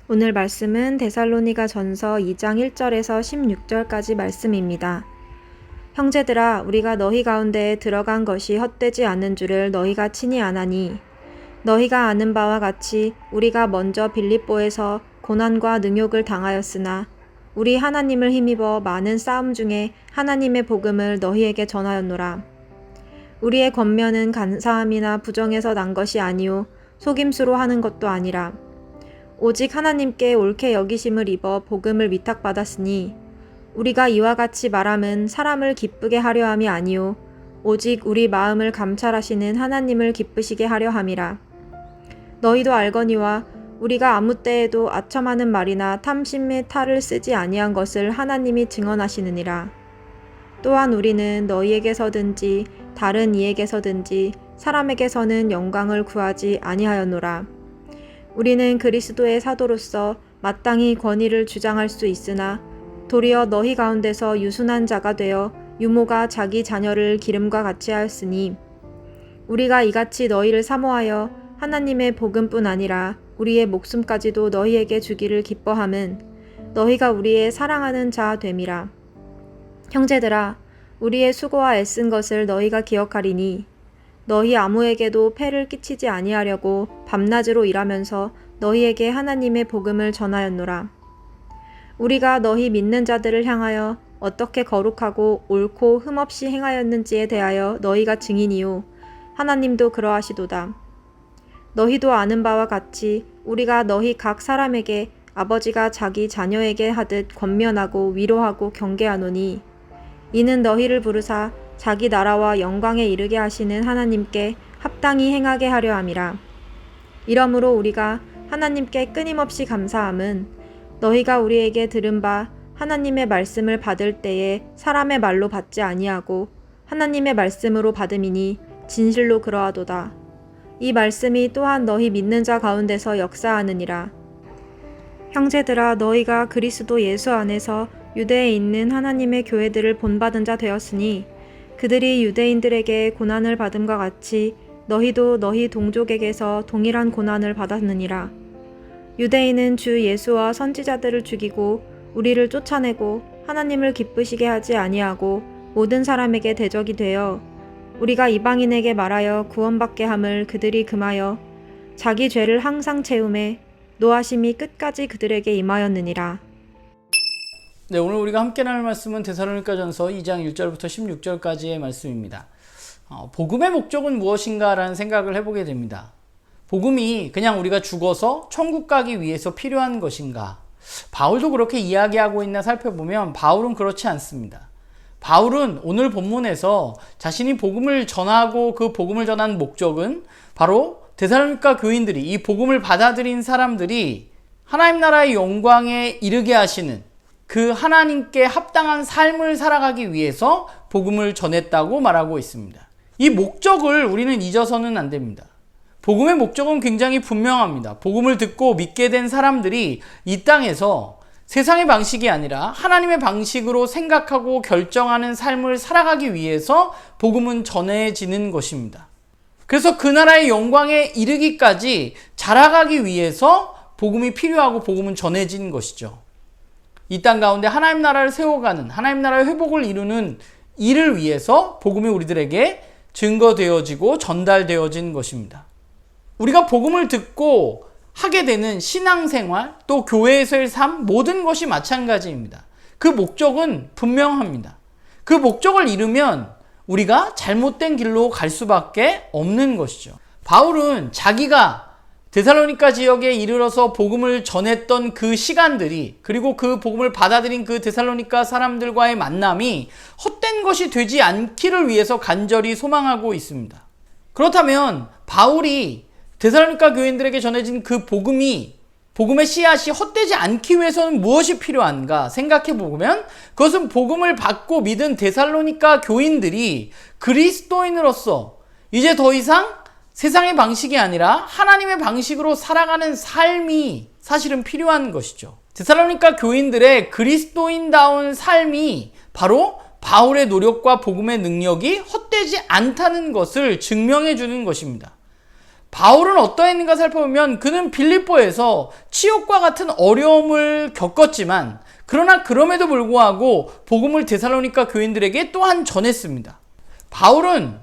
오늘 말씀은 데살로니가 전서 2장 1절에서 16절까지 말씀입니다. 형제들아, 우리가 너희 가운데에 들어간 것이 헛되지 않은 줄을 너희가 친히 아나니, 너희가 아는 바와 같이 우리가 먼저 빌립보에서 고난과 능욕을 당하였으나 우리 하나님을 힘입어 많은 싸움 중에 하나님의 복음을 너희에게 전하였노라. 우리의 권면은 간사함이나 부정에서 난 것이 아니오 속임수로 하는 것도 아니라 오직 하나님께 옳게 여기심을 입어 복음을 위탁받았으니 우리가 이와 같이 말함은 사람을 기쁘게 하려 함이 아니오 오직 우리 마음을 감찰하시는 하나님을 기쁘시게 하려 함이라. 너희도 알거니와 우리가 아무 때에도 아첨하는 말이나 탐심의 탈을 쓰지 아니한 것을 하나님이 증언하시느니라. 또한 우리는 너희에게서든지 다른 이에게서든지 사람에게서는 영광을 구하지 아니하였노라. 우리는 그리스도의 사도로서 마땅히 권위를 주장할 수 있으나 도리어 너희 가운데서 유순한 자가 되어 유모가 자기 자녀를 기름과 같이 하였으니 우리가 이같이 너희를 사모하여 하나님의 복음뿐 아니라 우리의 목숨까지도 너희에게 주기를 기뻐함은 너희가 우리의 사랑하는 자 됨이라. 형제들아, 우리의 수고와 애쓴 것을 너희가 기억하리니 너희 아무에게도 폐를 끼치지 아니하려고 밤낮으로 일하면서 너희에게 하나님의 복음을 전하였노라. 우리가 너희 믿는 자들을 향하여 어떻게 거룩하고 옳고 흠없이 행하였는지에 대하여 너희가 증인이요 하나님도 그러하시도다. 너희도 아는 바와 같이 우리가 너희 각 사람에게 아버지가 자기 자녀에게 하듯 권면하고 위로하고 경계하노니 이는 너희를 부르사 자기 나라와 영광에 이르게 하시는 하나님께 합당히 행하게 하려 함이라. 이러므로 우리가 하나님께 끊임없이 감사함은 너희가 우리에게 들은 바 하나님의 말씀을 받을 때에 사람의 말로 받지 아니하고 하나님의 말씀으로 받음이니 진실로 그러하도다. 이 말씀이 또한 너희 믿는 자 가운데서 역사하느니라. 형제들아, 너희가 그리스도 예수 안에서 유대에 있는 하나님의 교회들을 본받은 자 되었으니 그들이 유대인들에게 고난을 받음과 같이 너희도 너희 동족에게서 동일한 고난을 받았느니라. 유대인은 주 예수와 선지자들을 죽이고 우리를 쫓아내고 하나님을 기쁘시게 하지 아니하고 모든 사람에게 대적이 되어 우리가 이방인에게 말하여 구원받게 함을 그들이 금하여 자기 죄를 항상 채우매 노하심이 끝까지 그들에게 임하였느니라. 네, 오늘 우리가 함께 나눌 말씀은 데살로니가전서 2장 1절부터 16절까지의 말씀입니다. 복음의 목적은 무엇인가 라는 생각을 해보게 됩니다. 복음이 그냥 우리가 죽어서 천국 가기 위해서 필요한 것인가? 바울도 그렇게 이야기하고 있나 살펴보면 바울은 그렇지 않습니다. 바울은 오늘 본문에서 자신이 복음을 전하고 그 복음을 전한 목적은 바로 데살로니가 교인들이, 이 복음을 받아들인 사람들이 하나님 나라의 영광에 이르게 하시는 그 하나님께 합당한 삶을 살아가기 위해서 복음을 전했다고 말하고 있습니다. 이 목적을 우리는 잊어서는 안 됩니다. 복음의 목적은 굉장히 분명합니다. 복음을 듣고 믿게 된 사람들이 이 땅에서 세상의 방식이 아니라 하나님의 방식으로 생각하고 결정하는 삶을 살아가기 위해서 복음은 전해지는 것입니다. 그래서 그 나라의 영광에 이르기까지 자라가기 위해서 복음이 필요하고 복음은 전해진 것이죠. 이 땅 가운데 하나님 나라를 세워가는, 하나님 나라의 회복을 이루는 일을 위해서 복음이 우리들에게 증거되어지고 전달되어진 것입니다. 우리가 복음을 듣고 하게 되는 신앙생활, 또 교회에서의 삶, 모든 것이 마찬가지입니다. 그 목적은 분명합니다. 그 목적을 잃으면 우리가 잘못된 길로 갈 수밖에 없는 것이죠. 바울은 자기가 데살로니가 지역에 이르러서 복음을 전했던 그 시간들이, 그리고 그 복음을 받아들인 그 데살로니가 사람들과의 만남이 헛된 것이 되지 않기를 위해서 간절히 소망하고 있습니다. 그렇다면 바울이 데살로니가 교인들에게 전해진 그 복음의 씨앗이 헛되지 않기 위해서는 무엇이 필요한가 생각해 보면 그것은 복음을 받고 믿은 데살로니가 교인들이 그리스도인으로서 이제 더 이상 세상의 방식이 아니라 하나님의 방식으로 살아가는 삶이 사실은 필요한 것이죠. 데살로니가 교인들의 그리스도인다운 삶이 바로 바울의 노력과 복음의 능력이 헛되지 않다는 것을 증명해 주는 것입니다. 바울은 어떠했는가 살펴보면 그는 빌립보에서 치욕과 같은 어려움을 겪었지만 그러나 그럼에도 불구하고 복음을 데살로니가 교인들에게 또한 전했습니다. 바울은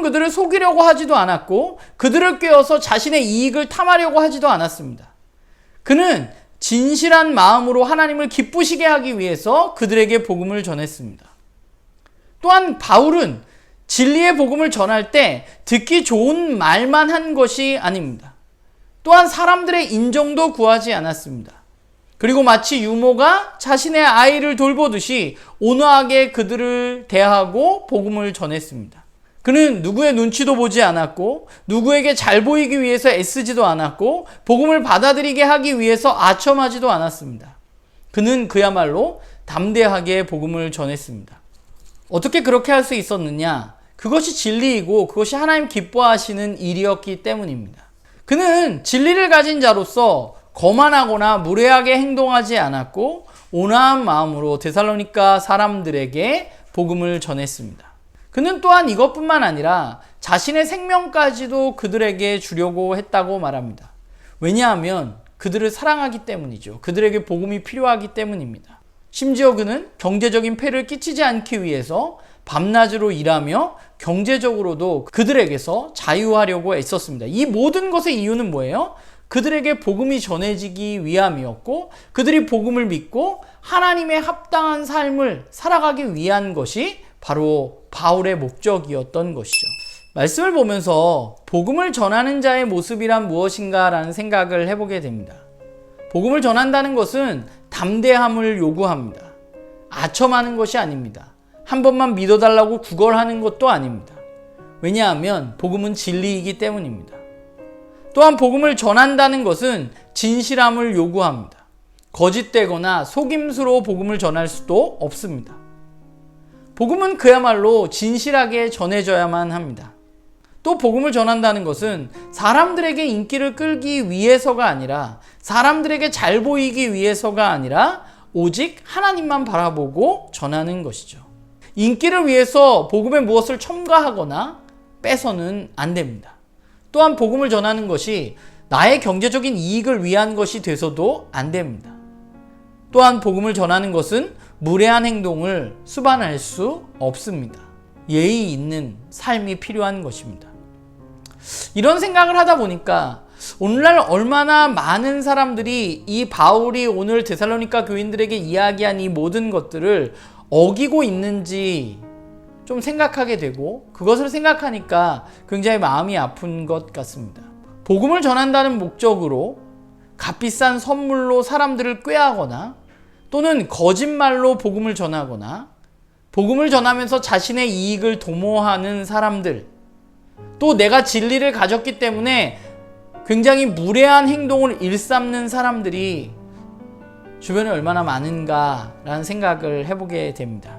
그들을 속이려고 하지도 않았고 그들을 꾀어서 자신의 이익을 탐하려고 하지도 않았습니다. 그는 진실한 마음으로 하나님을 기쁘시게 하기 위해서 그들에게 복음을 전했습니다. 또한 바울은 진리의 복음을 전할 때 듣기 좋은 말만 한 것이 아닙니다. 또한 사람들의 인정도 구하지 않았습니다. 그리고 마치 유모가 자신의 아이를 돌보듯이 온화하게 그들을 대하고 복음을 전했습니다. 그는 누구의 눈치도 보지 않았고 누구에게 잘 보이기 위해서 애쓰지도 않았고 복음을 받아들이게 하기 위해서 아첨하지도 않았습니다. 그는 그야말로 담대하게 복음을 전했습니다. 어떻게 그렇게 할 수 있었느냐? 그것이 진리이고 그것이 하나님 기뻐하시는 일이었기 때문입니다. 그는 진리를 가진 자로서 거만하거나 무례하게 행동하지 않았고 온화한 마음으로 데살로니가 사람들에게 복음을 전했습니다. 그는 또한 이것뿐만 아니라 자신의 생명까지도 그들에게 주려고 했다고 말합니다. 왜냐하면 그들을 사랑하기 때문이죠. 그들에게 복음이 필요하기 때문입니다. 심지어 그는 경제적인 폐를 끼치지 않기 위해서 밤낮으로 일하며 경제적으로도 그들에게서 자유하려고 애썼습니다. 이 모든 것의 이유는 뭐예요? 그들에게 복음이 전해지기 위함이었고 그들이 복음을 믿고 하나님의 합당한 삶을 살아가기 위한 것이 바로 바울의 목적이었던 것이죠. 말씀을 보면서 복음을 전하는 자의 모습이란 무엇인가 라는 생각을 해보게 됩니다. 복음을 전한다는 것은 담대함을 요구합니다. 아첨하는 것이 아닙니다. 한 번만 믿어달라고 구걸하는 것도 아닙니다. 왜냐하면 복음은 진리이기 때문입니다. 또한 복음을 전한다는 것은 진실함을 요구합니다. 거짓되거나 속임수로 복음을 전할 수도 없습니다. 복음은 그야말로 진실하게 전해져야만 합니다. 또 복음을 전한다는 것은 사람들에게 인기를 끌기 위해서가 아니라 사람들에게 잘 보이기 위해서가 아니라 오직 하나님만 바라보고 전하는 것이죠. 인기를 위해서 복음에 무엇을 첨가하거나 빼서는 안 됩니다. 또한 복음을 전하는 것이 나의 경제적인 이익을 위한 것이 돼서도 안 됩니다. 또한 복음을 전하는 것은 무례한 행동을 수반할 수 없습니다. 예의 있는 삶이 필요한 것입니다. 이런 생각을 하다 보니까 오늘날 얼마나 많은 사람들이 이 바울이 오늘 데살로니가 교인들에게 이야기한 이 모든 것들을 어기고 있는지 좀 생각하게 되고 그것을 생각하니까 굉장히 마음이 아픈 것 같습니다. 복음을 전한다는 목적으로 값비싼 선물로 사람들을 꾀하거나 또는 거짓말로 복음을 전하거나 복음을 전하면서 자신의 이익을 도모하는 사람들, 또 내가 진리를 가졌기 때문에 굉장히 무례한 행동을 일삼는 사람들이 주변에 얼마나 많은가라는 생각을 해보게 됩니다.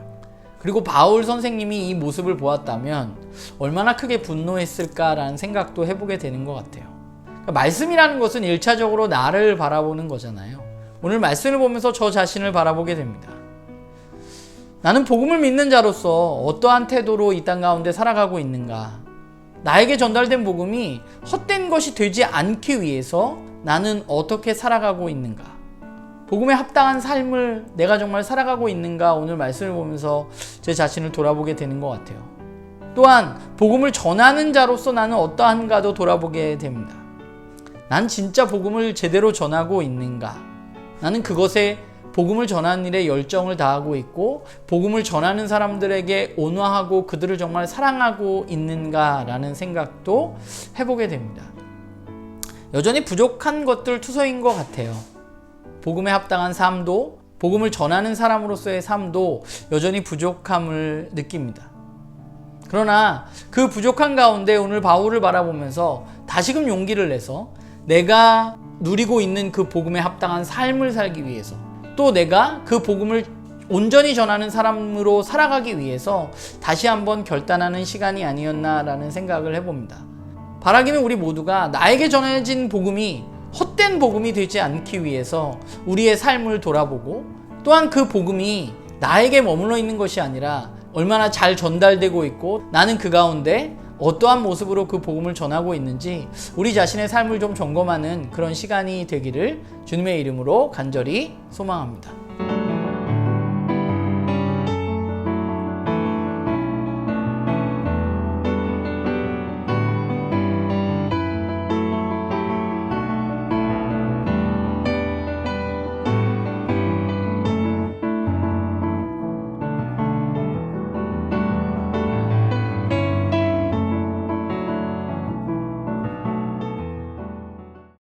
그리고 바울 선생님이 이 모습을 보았다면 얼마나 크게 분노했을까라는 생각도 해보게 되는 것 같아요. 그러니까 말씀이라는 것은 1차적으로 나를 바라보는 거잖아요. 오늘 말씀을 보면서 저 자신을 바라보게 됩니다. 나는 복음을 믿는 자로서 어떠한 태도로 이 땅 가운데 살아가고 있는가? 나에게 전달된 복음이 헛된 것이 되지 않기 위해서 나는 어떻게 살아가고 있는가? 복음에 합당한 삶을 내가 정말 살아가고 있는가? 오늘 말씀을 보면서 제 자신을 돌아보게 되는 것 같아요. 또한 복음을 전하는 자로서 나는 어떠한가도 돌아보게 됩니다. 난 진짜 복음을 제대로 전하고 있는가? 나는 그것에 복음을 전하는 일에 열정을 다하고 있고 복음을 전하는 사람들에게 온화하고 그들을 정말 사랑하고 있는가라는 생각도 해보게 됩니다. 여전히 부족한 것들 투성인 것 같아요. 복음에 합당한 삶도 복음을 전하는 사람으로서의 삶도 여전히 부족함을 느낍니다. 그러나 그 부족한 가운데 오늘 바울을 바라보면서 다시금 용기를 내서 내가 누리고 있는 그 복음에 합당한 삶을 살기 위해서 또 내가 그 복음을 온전히 전하는 사람으로 살아가기 위해서 다시 한번 결단하는 시간이 아니었나라는 생각을 해봅니다. 바라기는 우리 모두가 나에게 전해진 복음이 헛된 복음이 되지 않기 위해서 우리의 삶을 돌아보고 또한 그 복음이 나에게 머물러 있는 것이 아니라 얼마나 잘 전달되고 있고 나는 그 가운데 어떠한 모습으로 그 복음을 전하고 있는지 우리 자신의 삶을 좀 점검하는 그런 시간이 되기를 주님의 이름으로 간절히 소망합니다.